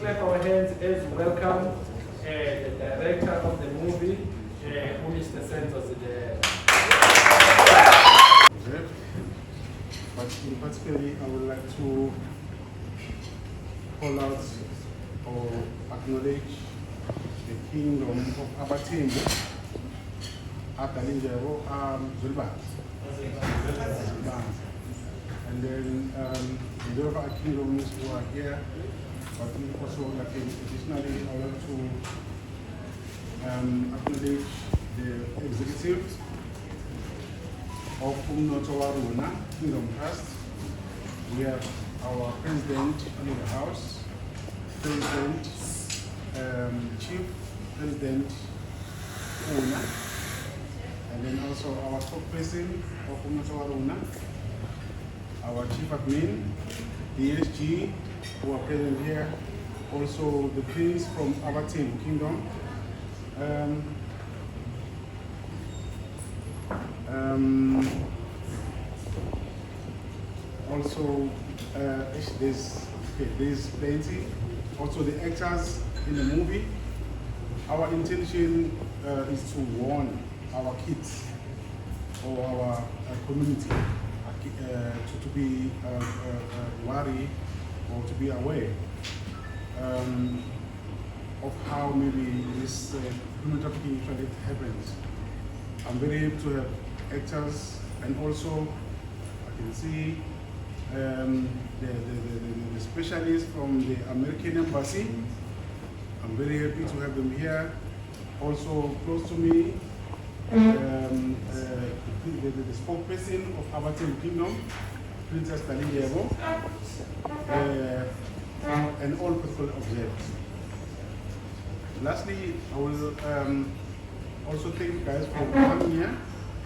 Clap our hands as we welcome the director of the movie, who is the Santos. But in particular, I would like to call out or acknowledge the kingdom of Abadidiyeli, Zulba. And then the other kingdoms who are here, but also like additionally I want to acknowledge the executive of ngokuthunjwa Kingdom Trust. We have our president in the house, president, chief president owner, and then also our spokesperson of ngokuthunjwa, our chief admin, the SG who are present here, also the prince from Abadidiyeli Kingdom. Also, there's plenty. Also, the actors in the movie. Our intention is to warn our kids or our community to be worried or to be aware of how maybe this human trafficking usually happens. I'm very happy to have actors, and also I can see the specialists from the American Embassy. I'm very happy to have them here. Also close to me, the spokesperson of Abadidiyeli Kingdom, Princess Ngayo, and all people observed. Lastly, I will also thank you guys for coming here.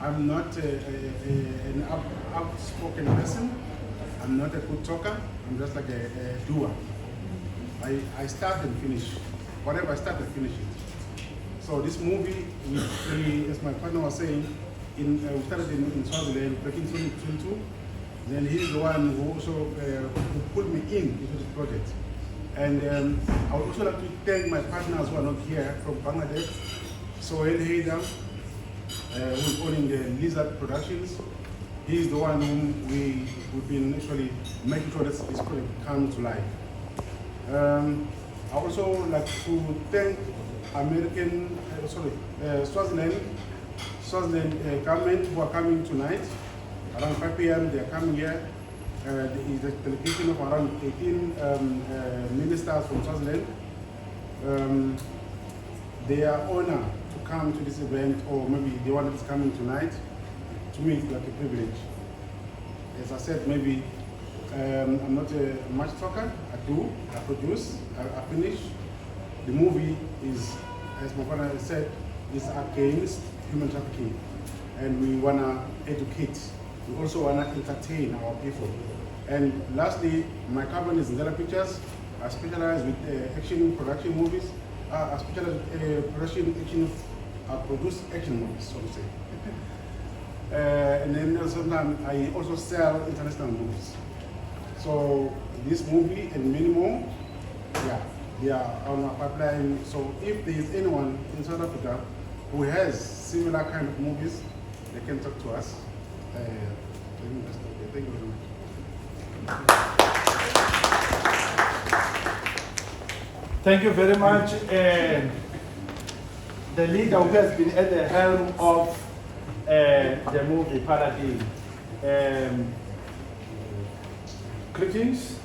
I'm not an outspoken person. I'm not a good talker. I'm just like a doer. I start and finish. Whatever I start, I finish it. So this movie, really, as my partner was saying, we started in Swaziland back in 2022. Then he's the one who also who pulled me into the project. And I would also like to thank my partners who are not here from Bangladesh. Sohail Haidar, who's owning the Lizard Productions. He's the one whom we've been actually making sure that this project comes to life. I also like to thank Swaziland government who are coming tonight. Around 5 p.m. they are coming here. There is a delegation of around 18 ministers from Swaziland. They are honored to come to this event, or maybe the one that's coming tonight. To me, it's like a privilege. As I said, maybe I'm not a much talker. I produce, I finish. The movie is, as my father said, is against human trafficking, and we wanna educate. We also wanna entertain our people. And lastly, my company is Ngayo Pictures. I specialize with action production movies. I specialize with I produce action movies, so to say. And then sometimes I also sell international movies. So this movie and many more, yeah, they are on our pipeline. So if there is anyone in South Africa who has similar kind of movies, they can talk to us. Thank you very much. Thank you very much. The leader who has been at the helm of the movie Paradin. Greetings.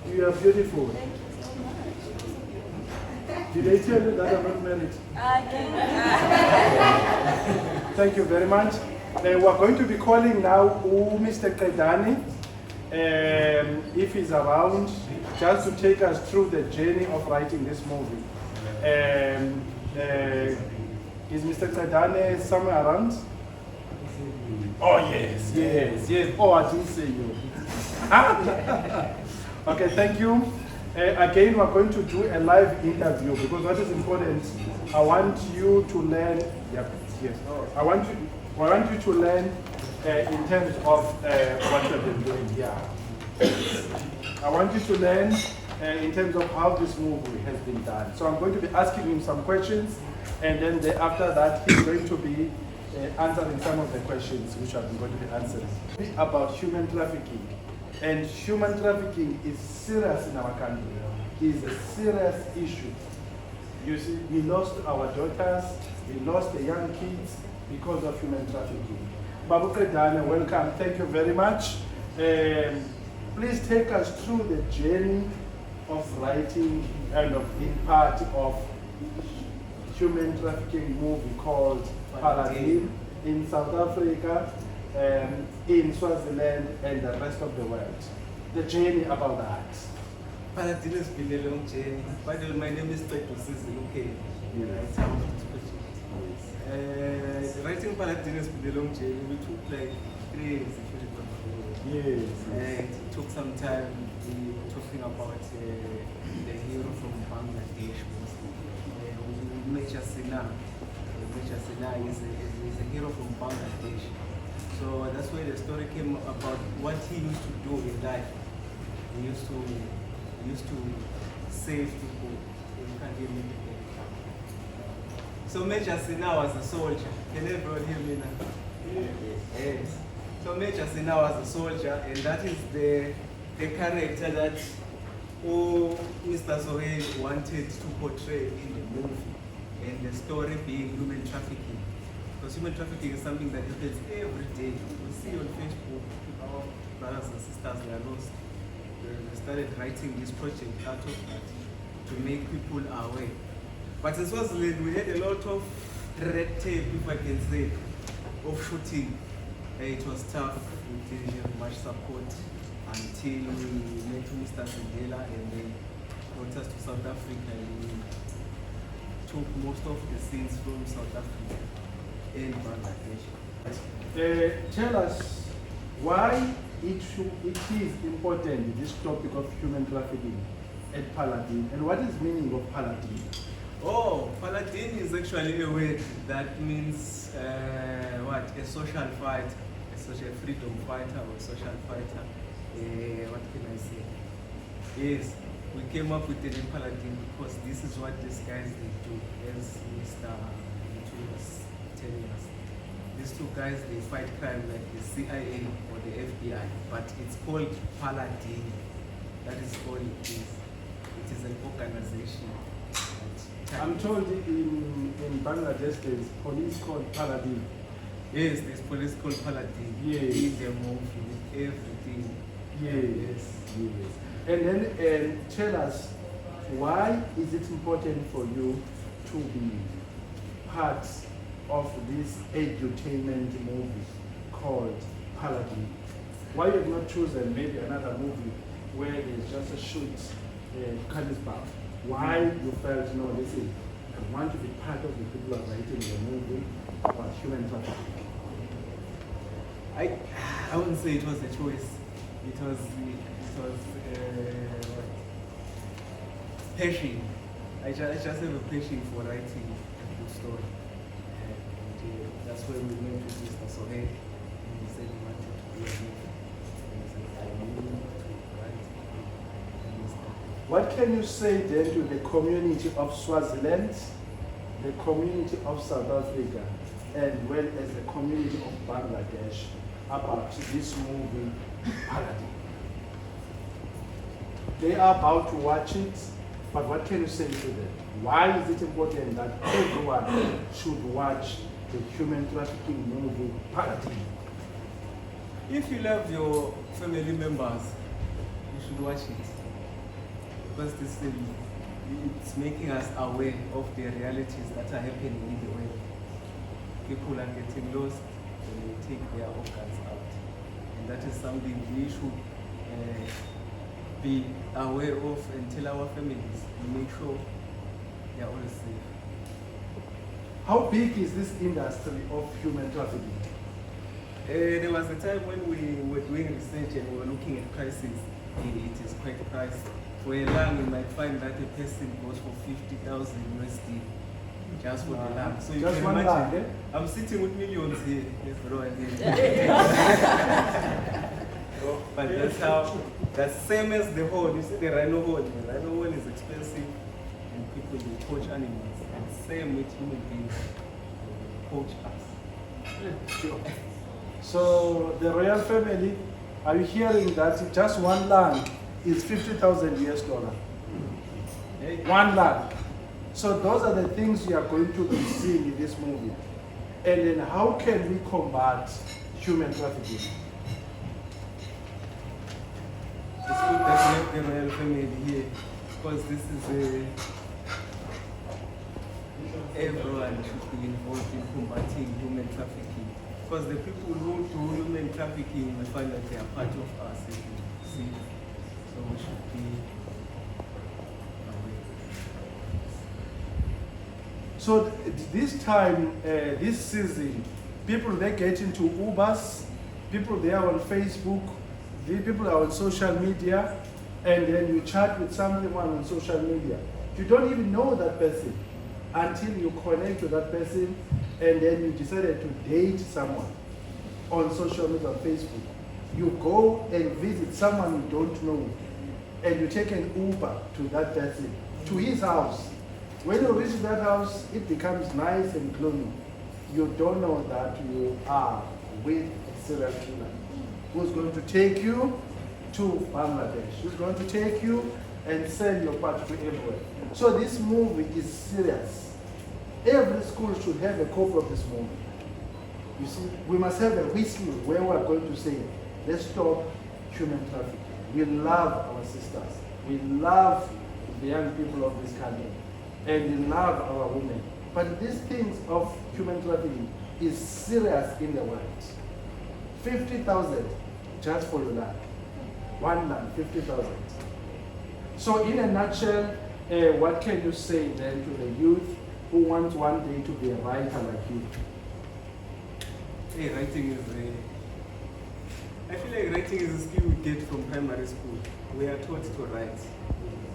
You are beautiful. Thank you so much. Did they tell you that I'm not married? Thank you very much. We are going to be calling now Mr. Kedani, if he's around, just to take us through the journey of writing this movie. Is Mr. Kedani somewhere around? Oh yes, yes, yes. Oh, I didn't see you. Okay, thank you. Again, we're going to do a live interview because what is important, I want you to learn. Yep, yes. I want you to learn in terms of what you've been doing here. I want you to learn in terms of how this movie has been done. So I'm going to be asking him some questions, and then after that, he's going to be answering some of the questions which I'm going to be answering. About human trafficking. And human trafficking is serious in our country. It is a serious issue. You see, we lost our daughters, we lost the young kids because of human trafficking. Babu Kredane, welcome. Thank you very much. Please take us through the journey of writing and of being part of human trafficking movie called Paladin in South Africa, in Swaziland, and the rest of the world. The journey about that. Paladin has been a long journey. By the way, my name is Ngayo. Okay. Writing Paladin has been a long journey. We took like 3 years, if you remember. Yes. It took some time. We were talking about the hero from Bangladesh. Major Sina. Major Sina is a hero from Bangladesh. So that's where the story came about what he used to do in life. He used to save people. You can't hear me. So Major Sina was a soldier. Can everyone hear me now? Yes. So Major Sina was a soldier, and that is the character that Mr. Sohail wanted to portray in the movie. And the story being human trafficking. Because human trafficking is something that happens every day. We see on Facebook, our brothers and sisters, they are lost. We started writing this project out of that to make people aware. But in Swaziland, we had a lot of red tape, if I can say, of shooting. It was tough. We didn't have much support until we met Mr. Sindela and they brought us to South Africa. And we took most of the scenes from South Africa and Bangladesh. Tell us why it is important, this topic of human trafficking at Paladin, and what is the meaning of Paladin? Oh, Paladin is actually a word that means what? A social fight, a social freedom fighter or social fighter. What can I say? Yes, we came up with the name Paladin because this is what these guys they do, as Mr. was telling us. These two guys, they fight crime like the CIA or the FBI, but it's called Paladin. That is all it is. It is an organization. I'm told in Bangladesh there is police called Paladin. Yes, there's police called Paladin. Yes. In the movie, with everything. Yes. And then tell us, why is it important for you to be part of this edutainment movie called Paladin? Why you have not chosen maybe another movie where there's just a shoot, Kanisbach? Why you felt, no, listen, I want to be part of the people who are writing the movie about human trafficking? I wouldn't say it was a choice. It was passion. I just have a passion for writing a good story. And that's why we went to Mr. Sohail and he said he wanted to be a movie. And he said, I need to write and What can you say then to the community of Swaziland, the community of South Africa, as well as the community of Bangladesh about this movie, Paladin? They are about to watch it, but what can you say to them? Why is it important that everyone should watch the human trafficking movie, Paladin? If you love your family members, you should watch it. Because this thing, it's making us aware of the realities that are happening in the world. People are getting lost when they take their organs out. And that is something we should be aware of and tell our families and make sure they are always safe. How big is this industry of human trafficking? There was a time when we were doing research and we were looking at prices. It is quite pricey. For a lung, you might find that a person goes for 50,000 USD just for the lung. So you Just can one imagine, lung, eh? I'm sitting with millions here. Yes, bro, and here. But that's same as the horn. You see the rhino horn. The rhino horn is expensive, and people will poach animals. And same with human beings, poach us. Sure. So the royal family, are you hearing that just one land is $50,000? One land. So those are the things you are going to be seeing in this movie. And then how can we combat human trafficking? It's good that we have the royal family here, because this is everyone should be involved in combating human trafficking. Because the people who do human trafficking, we find that they are part of us, if you see. So we should be aware. So this time, this season, people they get into Ubers, people they are on Facebook, the people are on social media, and then you chat with someone on social media. You don't even know that person until you connect to that person, and then you decided to date someone on social media, on Facebook. You go and visit someone you don't know, and you take an Uber to that person, to his house. When you reach that house, it becomes nice and gloomy. You don't know that you are with a serial killer who's going to take you to Bangladesh, who's going to take you and sell your part to everywhere. So this movie is serious. Every school should have a copy of this movie. You see, we must have a whistle where we are going to say, let's stop human trafficking. We love our sisters. We love the young people of this country. And we love our women. But these things of human trafficking is serious in the world. 50,000 just for your land. One land, 50,000. So in a nutshell, what can you say then to the youth who want one day to be a writer like you? Hey, writing is I feel like writing is a skill we get from primary school. We are taught to write.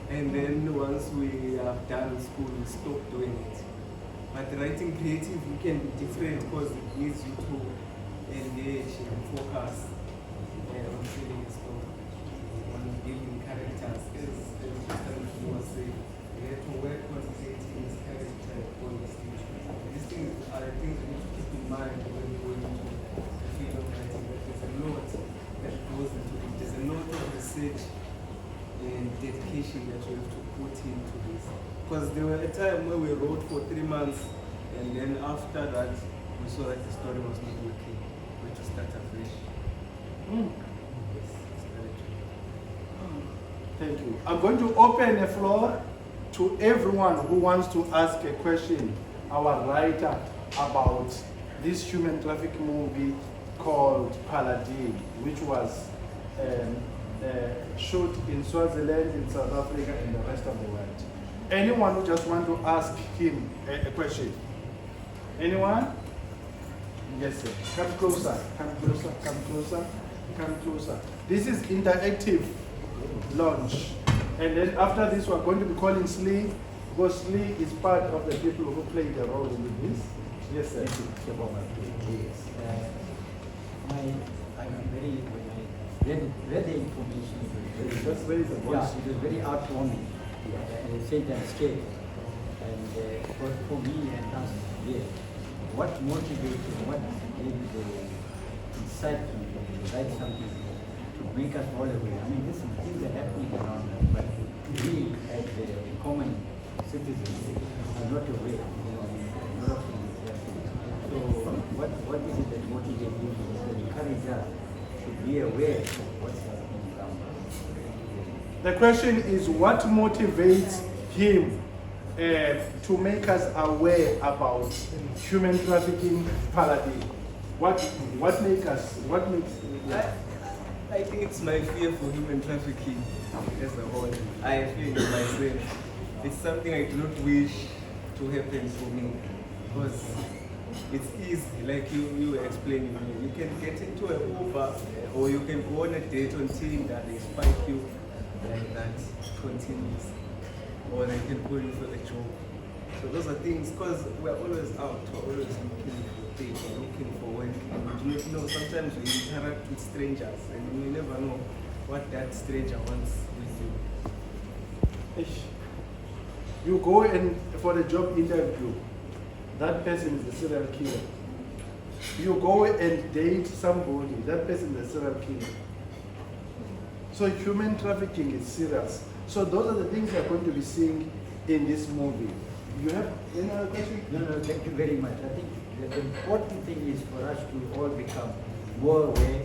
And then once we have done school, we stop doing it. But writing creative, we can be different because it needs you to engage and focus on feelings, on building characters. As Mr. was saying, we have to work on creating his character, all these things. These things are the things we need to keep in mind when we go into the field of writing. That there's a lot that goes into it. There's a lot of research and dedication that you have to put into this. Because there were a time where we wrote for 3 months, and then after that, we saw that the story was not working. We had to start afresh. Yes, it's very true. Thank you. I'm going to open the floor to everyone who wants to ask a question, our writer, about this human trafficking movie called Paladin, which was shot in Swaziland, in South Africa, and the rest of the world. Anyone who just want to ask him a question? Anyone? Yes, sir. Come closer, come closer, come closer, come closer. This is interactive launch. And then after this, we're going to be calling Slee, because Slee is part of the people who played the role in this. Yes, sir. Yes. I'm very, read the information. Just raise the voice. Yeah, it was very heartwarming. At the same time, scary. And for me and us here, what motivated, what gave the insight to write something to make us all aware? I mean, these things are happening around us, but we, as the common citizens, are not aware. A lot of things happening. So, what is it that motivates you to encourage us to be aware of what's happening around us? The question is, what motivates him to make us aware about human trafficking Paladin? What makes? I think it's my fear for human trafficking as a whole. I feel it myself. It's something I do not wish to happen for me, because it's easy, like you were explaining. You can get into an Uber, or you can go on a date on Tinder, they spike you like that continues, or they can call you for a job. So those are things, because we're always out, we're always looking for things, looking for work. And you know, sometimes we interact with strangers and we never know what that stranger wants with you. Ish. You go and for a job interview, that person is a serial killer. You go and date somebody, that person is a serial killer. So human trafficking is serious. So those are the things you're going to be seeing in this movie. You have any other question? No, thank you very much. I think the important thing is for us to all become more aware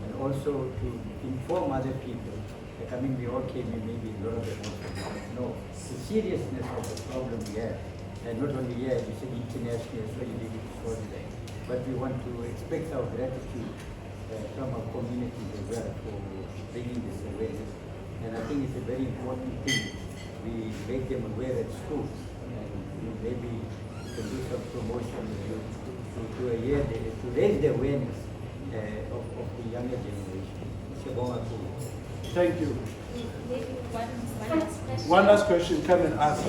and also to inform other people. Like, I mean, we all came in, maybe a lot of them also know the seriousness of the problem we have. And not only here, we said international, so you need to solve that. But we want to expect our gratitude from our communities as well for bringing this awareness. And I think it's a very important thing. We make them aware at school. And maybe we can do some promotion to raise the awareness of the younger generation. Thank you. Maybe one last question. One last question, come and ask.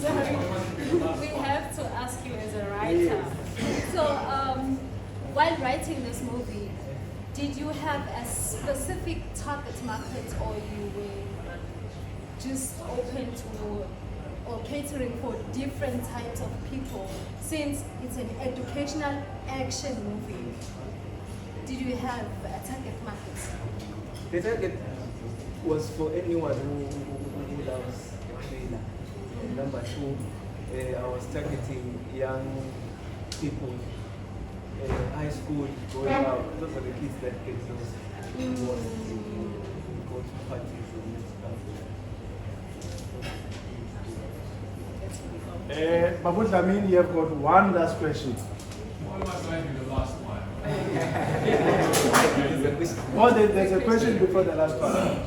Sorry, we have to ask you as a writer. So, while writing this movie, did you have a specific target market, or you were just open to or catering for different types of people? Since it's an educational action movie, did you have a target market? The target was for anyone who loves a trailer. And number two, I was targeting young people, high school, going out. Those are the kids that get those involved in go to parties and stuff. Mahmoud Lamin, you have got one last question. Why must I be the last one? Oh, there's a question before the last one.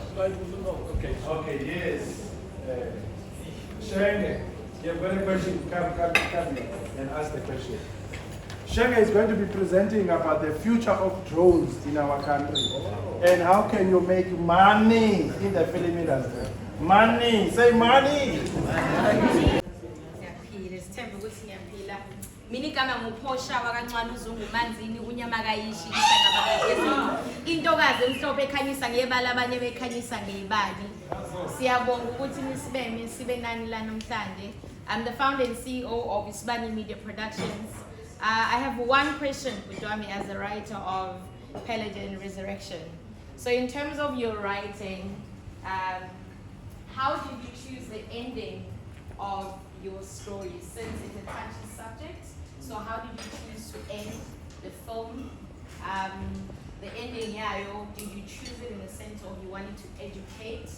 Okay, Yes. Shenge, you have got a question. Come here and ask the question. Shenge is going to be presenting about the future of drones in our country. And how can you make money in the film industry? Money! Say money! Siyaphila, sithembe ukuthi ngiyaphila. Mina igama nguphosha wakancane uzungu manzini unyama kayishi isangabakazini. Intokazi emhlophe ekhanyisa ngebala abanye bekhanyisa ngebali. Siyabonga ukuthi nisibeme sibe nani la namhlanje. I'm the founder and CEO of Isibani Media Productions. I have one question for Dwami as a writer of Paladin Resurrection. So in terms of your writing, how did you choose the ending of your story, since it's a touchy subject? So how did you choose to end the film? The ending, Ngayo, did you choose it in the sense of you wanted to educate,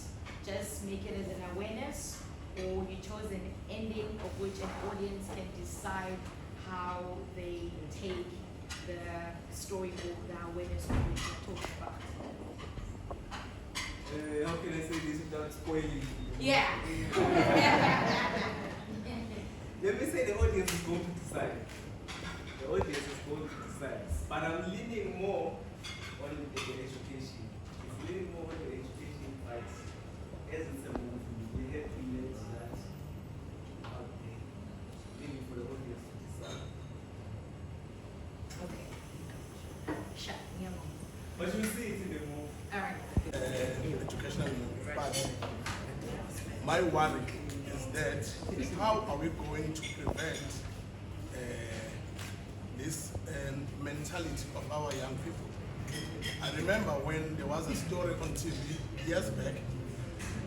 just make it as an awareness, or you chose an ending of which an audience can decide how they take the story or the awareness of which you're talking about? How can I say this without spoiling? Yeah. Let me say the audience is going to decide. The audience is going to decide. But I'm leaning more on the education. It's leaning more on the education part. As it's a movie, we have to let that out there. Leaving for the audience to decide. Okay. Shut me up. But you see it in the movie. All right. Educational movie. But my worry is that how are we going to prevent this mentality of our young people? I remember when there was a story on TV years back,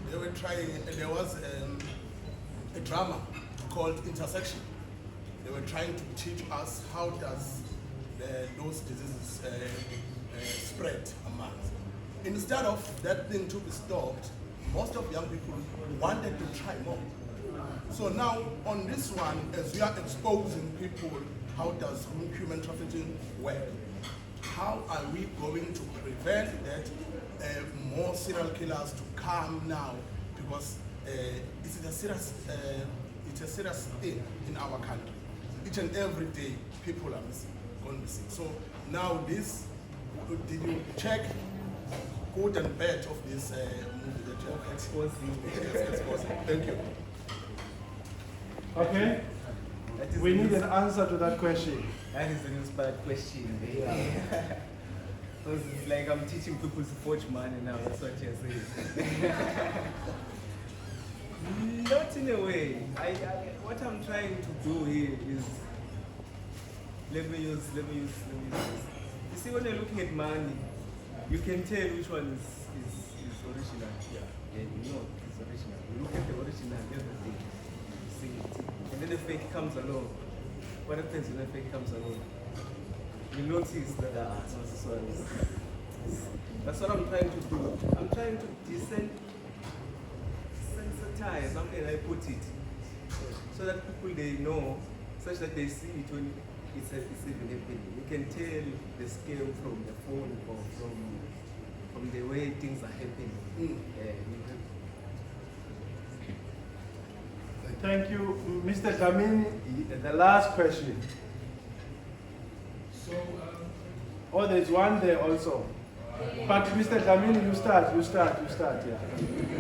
they were trying, there was a drama called Intersection. They were trying to teach us how does those diseases spread among us. Instead of that thing to be stopped, most of young people wanted to try more. So now on this one, as we are exposing people, how does human trafficking work? How are we going to prevent that more serial killers to come now? Because it's a serious thing in our country. Each and every day, people are missing, gone missing. So now this, did you check good and bad of this movie that you have exposed. Thank you. Okay? We need an answer to that question. That is an inspired question. Because it's like I'm teaching people to forge money now, that's what you're saying. Not in a way. What I'm trying to do here is, let me use this. You see, when you're looking at money, you can tell which one is original. Yeah, you know it's original. You look at the original, everything. You see it. And then the fake comes along. What happens when the fake comes along? You notice that this one is. That's what I'm trying to do. I'm trying to desensitize, how can I put it? So that people they know, such that they see it when it's even happening. You can tell the scale from the phone or from the way things are happening. Thank you, Mr. Dlamini. The last question. So, Oh, there's one there also. But Mr. Dlamini, you start, yeah.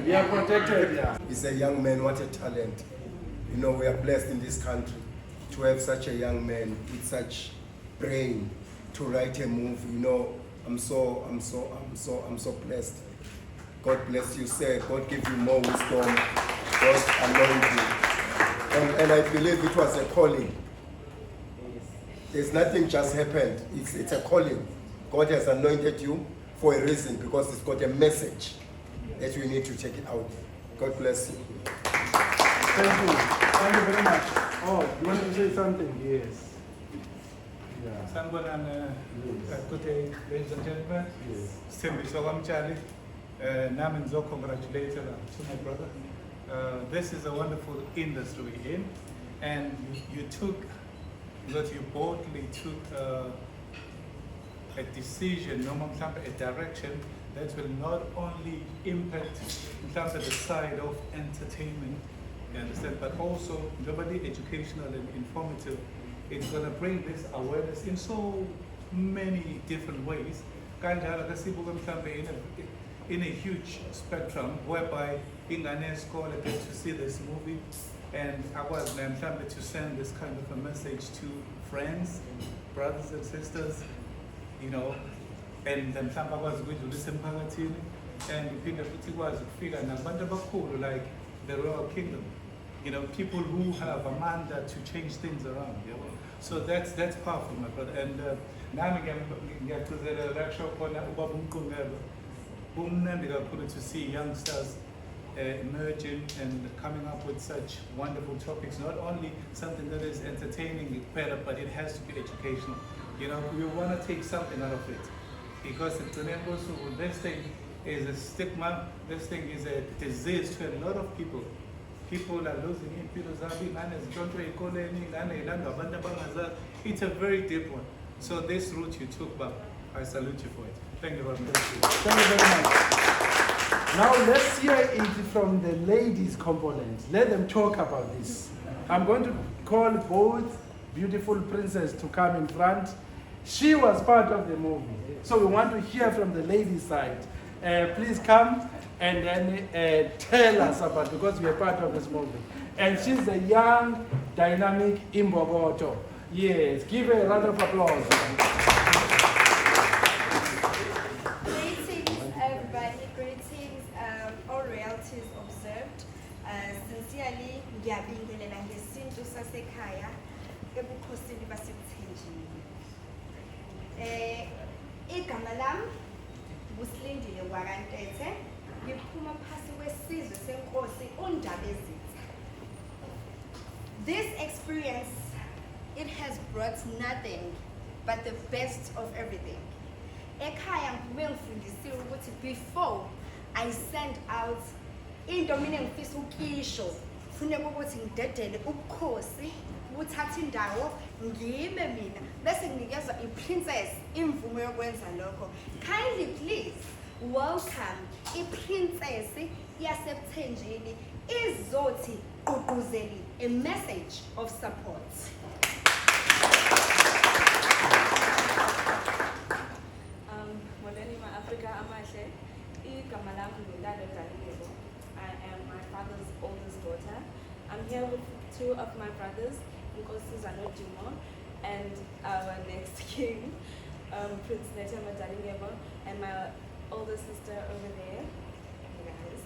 We are protected, yeah. He's a young man, what a talent. You know, we are blessed in this country to have such a young man with such brain to write a movie. You know, I'm so blessed. God bless you, sir. God give you more wisdom. God anoint you. And I believe it was a calling. There's nothing just happened. It's a calling. God has anointed you for a reason, because it's got a message that we need to take it out. God bless you. Thank you. Thank you very much. Oh, you want to say something? Yes. Yeah. Sanibonani, good day, ladies and gentlemen. Yes. Sithembiso kaMtshali. Nami ngizocongratulate to my brother. This is a wonderful industry we're in, and you boldly took a decision, a direction that will not only impact the side of entertainment, you understand, but also globally educational and informative. It's going to bring this awareness in so many different ways. In a huge spectrum, whereby ingane school get to see this movie, and I was to send this kind of a message to friends, brothers and sisters, you know, and then some was going to listen to and it was figure like the royal kingdom, you know, people who have a mandate to change things around. You know? So that's powerful, my brother. And now we get to the lecture to see youngsters emerging and coming up with such wonderful topics. Not only something that is entertaining, but it has to be educational. You know, we want to take something out of it, because this thing is a stigma. This thing is a disease to a lot of people. People are losing it. It's a very deep one. So this route you took, Bob, I salute you for it. Thank you very much. Thank you very much. Now let's hear it from the ladies' component. Let them talk about this. I'm going to call both beautiful princess to come in front. She was part of the movie, so we want to hear from the ladies' side. Please come and then tell us about, because we are part of this movie. And she's a young, dynamic Imbogoto. Yes, give her a round of applause. Greetings, everybody. Greetings, all royalties observed. Sincerely, ngiyabingelela ngesintu sasekhaya ebukhosini baseButhenjini. Igama lami nguSilindile Wakantete. Ngiphuma phasi kwesizwe senkosi uNdabezitha. This experience, it has brought nothing but the best of everything. Ekhaya ngibuye ngifundisiwe ukuthi before I send out into mina ngifisa ukisho, kufuneka ukuthi ngidedele ubukhosi buthatha indawo ngibe mina bese nginikeza iprincess imvumo yokwenza lokho. Kindly please welcome iprincess yaseButhenjini izothi Gqugquzeli, a message of support. Molweni ma Africa amahle. here with two of my brothers, and our next king, Prince Neta Madalingebo, and my older sister over there. Hey guys.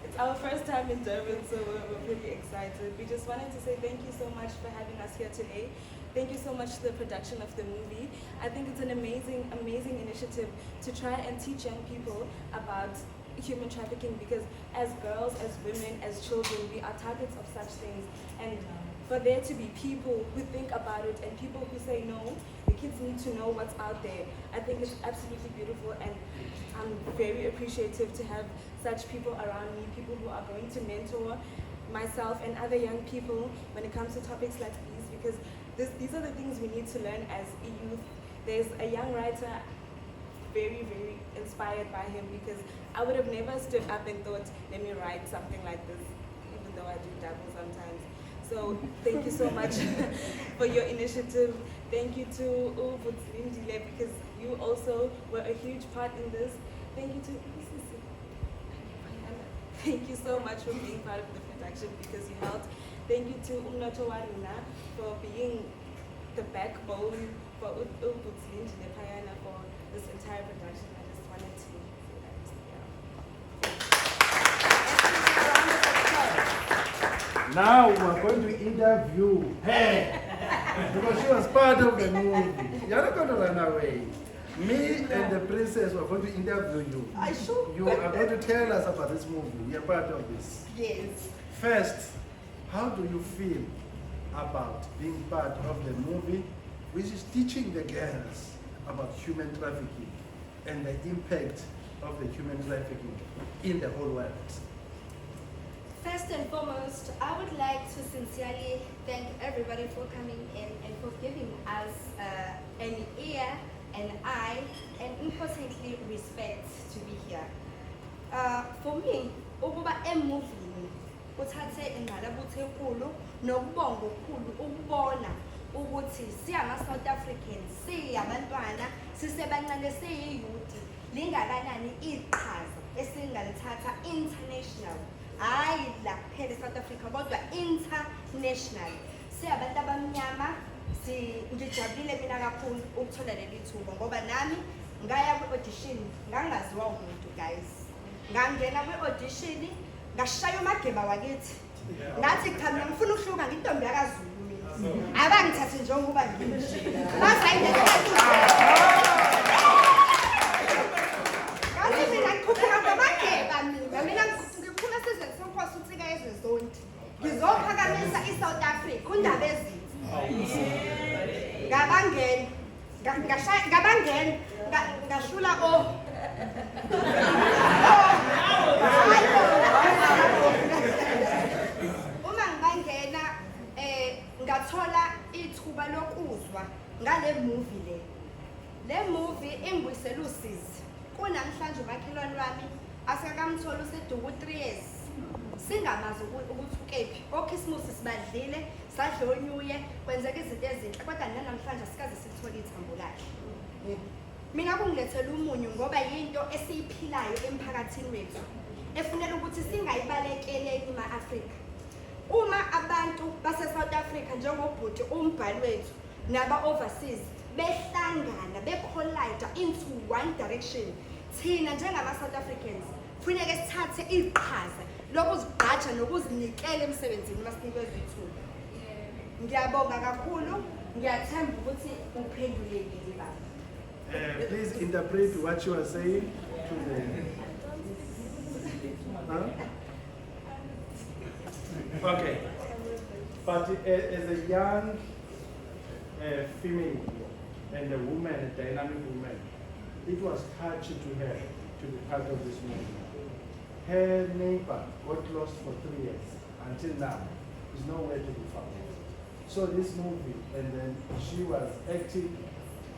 It's our first time in Durban, so we're pretty excited. We just wanted to say thank you so much for having us here today. Thank you so much to the production of the movie. I think it's an amazing, amazing initiative to try and teach young people about human trafficking, because as girls, as women, as children, we are targets of such things. And for there to be people who think about it and people who say no, the kids need to know what's out there. I think it's absolutely beautiful, and I'm very appreciative to have such people around me, people who are going to mentor myself and other young people when it comes to topics like these, because these are the things we need to learn as a youth. There's a young writer, very, very inspired by him, because I would have never stood up and thought, let me write something like this, even though I do dabble sometimes. So thank you so much for your initiative. Thank you to Abadidiyeli, because you also were a huge part in this. Thank you to thank you so much for being part of the production, because you helped. Thank you to Umnoto Warina for being the backbone for Abadidiyeli for this entire production. I just wanted to say that. Now we're going to interview her because she was part of the movie. You're not going to run away. Me and the princess were going to interview you. You are going to tell us about this movie. You're part of this. Yes. First, how do you feel about being part of the movie, which is teaching the girls about human trafficking and the impact of the human trafficking in the whole world? First and foremost, I would like to sincerely thank everybody for coming in and for giving us an ear, an eye, and importantly, respect to be here. For me, ukuba emovini uthathe ingqalabutho enkulu nokubonga okukhulu ukubona ukuthi siyama-South Africans, siyabantwana, sisebancane, siyiyouth, lingakanani iqhaza esingalithatha international. Hayi la kuphela eSouth Africa kodwa international. Siyabantu abamnyama, ngijabulile mina kakhulu ukuthola leli thuba ngoba nami ngaya kwi-audition ngangaziwa umuntu, guys. Ngangena kwi-audition ngashaya umageba wakithi. Ngathi cha mina ngifuna ukuhluka ngintombi yakaZulu mina. Abangithathe njengoba nginje. Bazayindlela ngathi mina ngikhuphuka ngamageba mina ngiphuma sizwe sonkosi utsika ezezonke. Ngizophakamisa iSouth Africa undaba ezinhle. Ngashula uma ngibangena ngathola ithuba lokuzwa ngale movie le movie ingibuyisela usizi. Kunamhlanje umakhelwane wami asakamthola useduku 3 years singamazi ukuthi ukephi. Okhisimusi sibadlile, sadla onyuye, kwenzeka izinto ezinhle, kodwa namhlanje sikaze sithole ithambo lakhe. Mina kungilethela umunyu ngoba yinto esiyiphilayo emphakathini wethu efunela ukuthi singayibalekeleli ma-Afrika. Uma abantu base-South Africa njengobhuti umbhali wethu naba-overseas behlangana, becollide into one direction, thina njengama-South Africans kufuneka sithathe iqhaza lokuzigqaja nokuzinikela emsebenzini masinikezwe ithuba. Ngiyabonga kakhulu, ngiyathemba ukuthi uphendulekile baba. Please interpret what you are saying to the... Huh? Okay. But as a young female and a woman, a dynamic woman, it was touching to her to be part of this movie. Her neighbor got lost for 3 years. Until now, is nowhere to be found. So this movie, and then she was acting,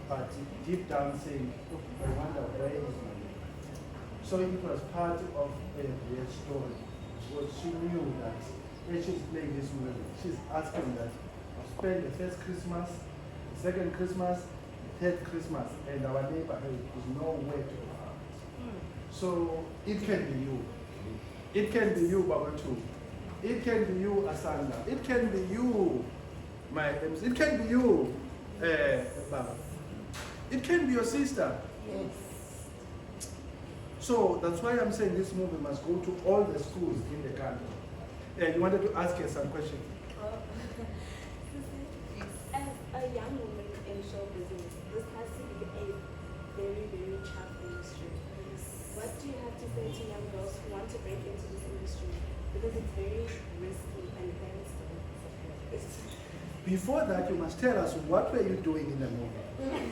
but deep down saying, I wonder where is my neighbor. So it was part of a real story. Because she knew that when she's playing this movie, she's asking that I'll spend the first Christmas, the second Christmas, the third Christmas, and our neighborhood is nowhere to be found. So it can be you. It can be you, Baba too. It can be you, Asanda. It can be you, my MC. It can be you, Baba. It can be your sister. Yes. So that's why I'm saying this movie must go to all the schools in the country. And you wanted to ask her some questions. As a young woman in show business, this has to be a very, very tough industry. What do you have to say to young girls who want to break into this industry? Because it's very risky and very Before that, you must tell us what were you doing in the movie.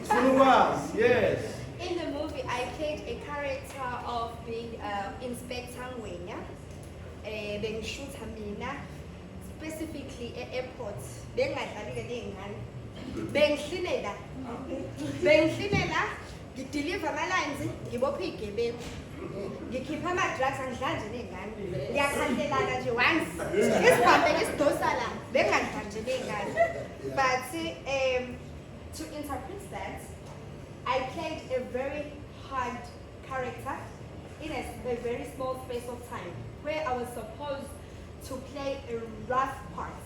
Through us, yes. In the movie, I played a character of being Inspector Ngwenya. Being shoot mina, specifically at airport. Being deliver my lines, ngikhipha ama-drugs angidlanje ney'ngane ngiyakhandelana nje once isibhambe ngisidosa la bengandlanje ney'ngane. But to interpret that, I played a very hard character in a very small space of time where I was supposed to play a rough part.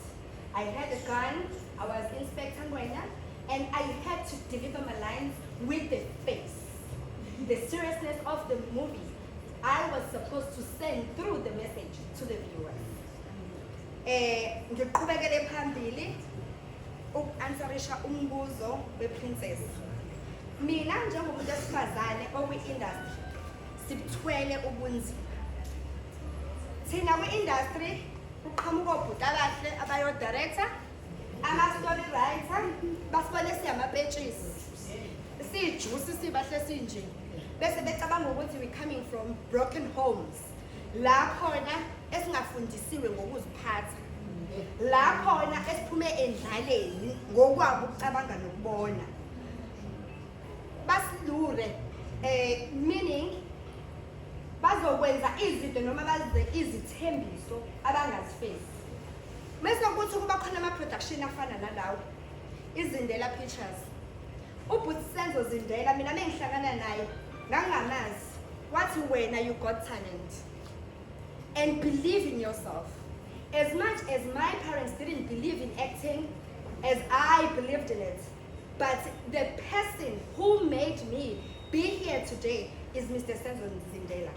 I had a gun, I was Inspector Ngwenya, and I had to deliver my lines with the face. The seriousness of the movie, I was supposed to send through the message to the viewers. Ngiqhubekele phambili uku-answerisha umbuzo we-princess. Mina njengomuntu wesifazane okwi-industry sibthwele ubunzima. Thina kwi-industry kuqhamuka obhuti abahle abayo-director, ama-story writer, basibone siyamapetshisi. Sijusi sibahle sinje. Bese becabanga ukuthi we coming from broken homes. La khona esingafundisiwe ngokuziphatha. La khona esiphume endlaleni ngokwabo ukucabanga nokubona. Basilure, meaning bazokwenza izinto noma baze izithembiso abangazifezi. Mase ukuthi kuba khona ama-production afana nalawo, iZindela Pictures. Ubhuti Senzo Zindela, mina mengihlangana naye ngangamazi wathi wena you got talent and believe in yourself. As much as my parents didn't believe in acting as I believed in it, but the person who made me be here today is Mr. Senzo Zindela.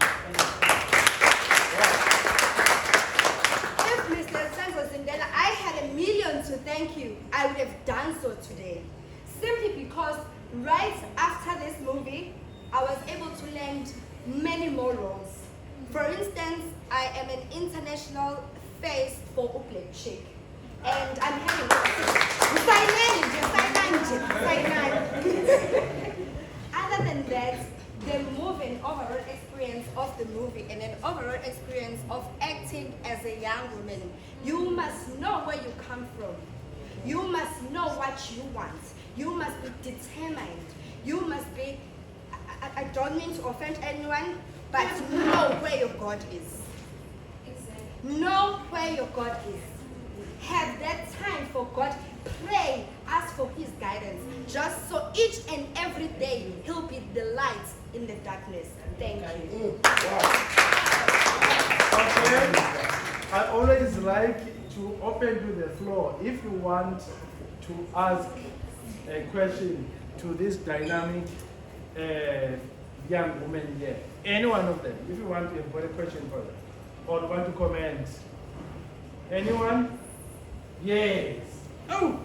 If Mr. Senzo Zindela, I had $1 million to thank you, I would have done so today. Simply because right after this movie, I was able to land many more roles. For instance, I am an international face for Uplek Chick. And I'm having Other than that, the moving overall experience of the movie and an overall experience of acting as a young woman, you must know where you come from. You must know what you want. You must be determined. You must be, I don't mean to offend anyone, but know where your God is. Exactly. Know where your God is. Have that time for God. Pray, ask for His guidance. Just so each and every day He'll be the light in the darkness. Thank you. Okay. I always like to open to the floor. If you want to ask a question to this dynamic young woman here, any one of them, if you want to have a question for them, or want to comment. Anyone? Yes. Oh,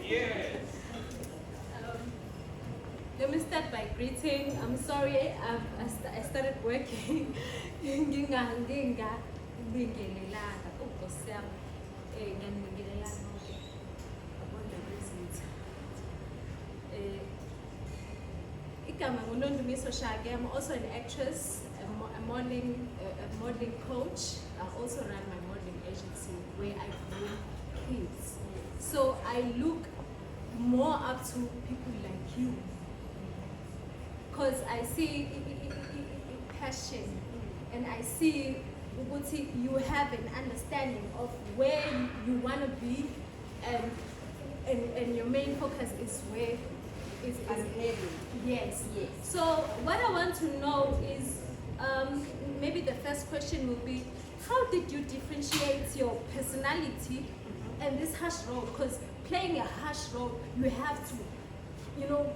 yes. Let me start by greeting. I'm sorry, I started working. I'm also an actress, a modeling coach. I also run my modeling agency where I groom kids. So I look more up to people like you, because I see passion and I see you have an understanding of where you want to be, and your main focus is where is heading. Yes. So what I want to know is, maybe the first question will be, how did you differentiate your personality and this harsh role? Because playing a harsh role, you have to, you know,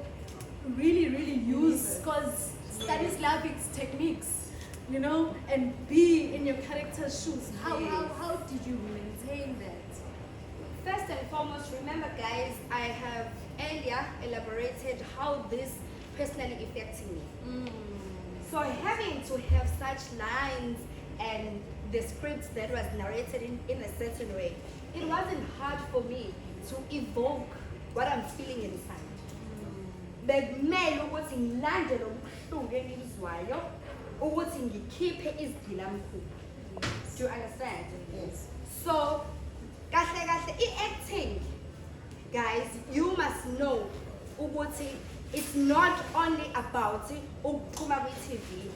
really use, because Stanislavic's techniques, you know, and be in your character's shoes. How did you maintain that? First and foremost, remember guys, I have earlier elaborated how this personally affects me. So having to have such lines and the script that was narrated in a certain way, it wasn't hard for me to evoke what I'm feeling inside. Bekumele ukuthi ngilandele ubuhlungu engizwayo ukuthi ngikhiphe izigilamkhuba. Do you understand? Yes. So kahle kahle i-acting, guys, you must know ukuthi it's not only about ukuphuma kwi-TV.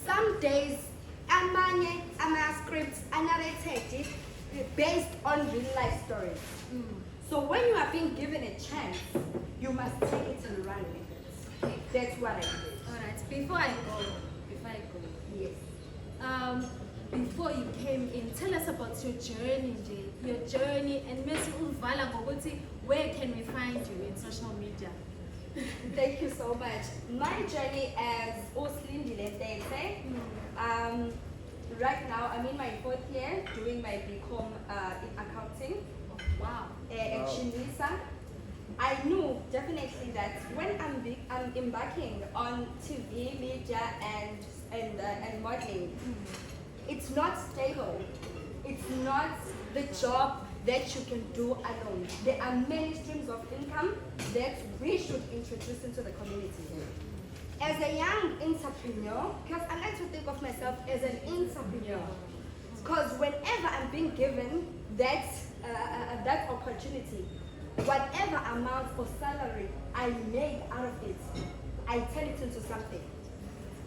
Some days amanye ama-scripts are narrated based on real life stories. So when you are being given a chance, you must take it and run with it. That's what I did. Alright, before I go, Yes. Before you came in, tell us about your journey, and Messi Uvala ngokuthi, where can we find you in social media? Thank you so much. My journey as Oslindile Tete. Right now, I'm in my 4th year doing my BCom in accounting. Wow. At Shinisa. I knew definitely that when I'm embarking on TV, media, and modeling, it's not stable. It's not the job that you can do alone. There are many streams of income that we should introduce into the community. As a young entrepreneur, because I like to think of myself as an entrepreneur, because whenever I'm being given that opportunity, whatever amount of salary I make out of it, I turn it into something.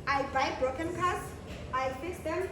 I buy broken cars, I fix them,